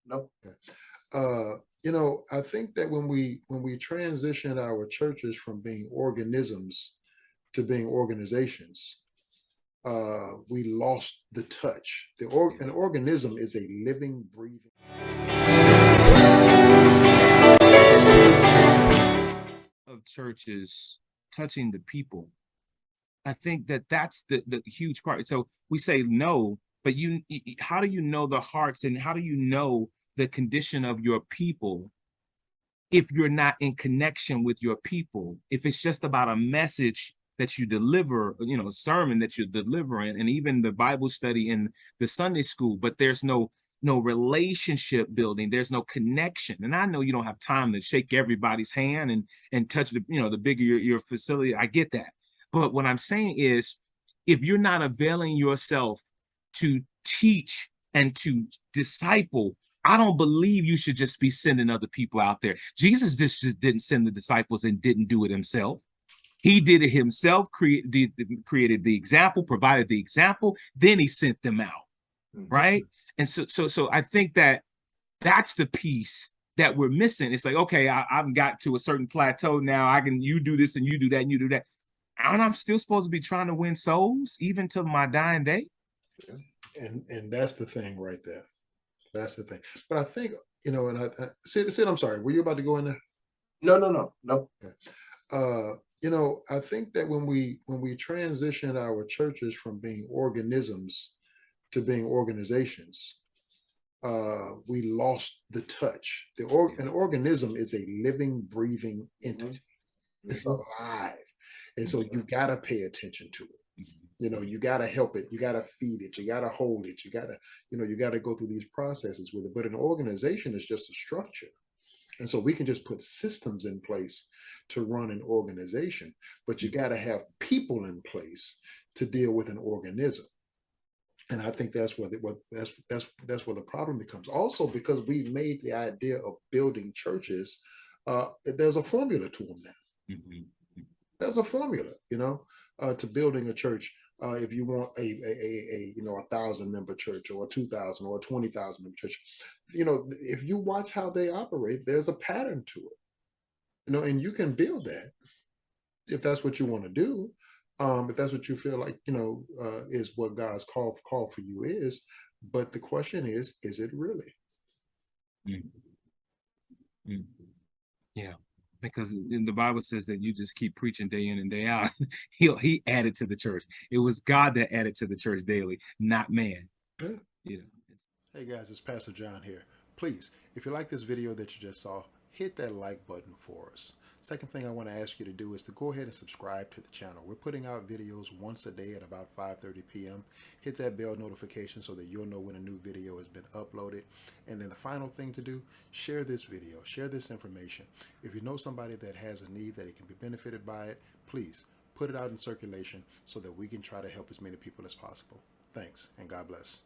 no. Okay. I think that when we transition our churches from being organisms to being organizations, we lost the touch. An organism is a living, breathing. Of churches touching the people. I think that that's the huge part. So we say no, but how do you know the hearts and how do you know the condition of your people if you're not in connection with your people? If it's just about a message that you deliver, a sermon that you're delivering, and even the Bible study in the Sunday school, but there's no relationship building, there's no connection. And I know you don't have time to shake everybody's hand and touch the bigger your facility. I get that. But what I'm saying is, if you're not availing yourself to teach and to disciple, I don't believe you should just be sending other people out there. Jesus just didn't send the disciples and didn't do it himself. He did it himself, created the example, provided the example, then he sent them out, right? And so I think that that's the piece that we're missing. It's like, okay, I've got to a certain plateau now. You do this and you do that and you do that. And I'm still supposed to be trying to win souls even till my dying day. And that's the thing right there. That's the thing. But I think, and Sid, I'm sorry, were you about to go in there? No. Okay. I think that when we transition our churches from being organisms to being organizations, we lost the touch. An organism is a living, breathing entity. It's alive. And so you've got to pay attention to it. You got to help it. You got to feed it. You got to hold it. You got to go through these processes with it. But an organization is just a structure. And so we can just put systems in place to run an organization, but you got to have people in place to deal with an organism. And I think that's where that's where the problem becomes. Also, because we made the idea of building churches, there's a formula to them now. There's a formula, to building a church. If you want a 1,000-member church or a 2,000 or a 20,000-member church, if you watch how they operate, there's a pattern to it, and you can build that if that's what you want to do. If that's what you feel like, is what God's call for you is. But the question is it really? Yeah. Because the Bible says that you just keep preaching day in and day out. He added to the church. It was God that added to the church daily, not man. Yeah. Hey guys, it's Pastor John here. Please, if you like this video that you just saw, hit that like button for us. Second thing I want to ask you to do is to go ahead and subscribe to the channel. We're putting out videos once a day at about 5:30 p.m. Hit that bell notification so that you'll know when a new video has been uploaded. And then the final thing to do, share this video, share this information. If you know somebody that has a need that it can be benefited by it, please put it out in circulation so that we can try to help as many people as possible. Thanks, and God bless.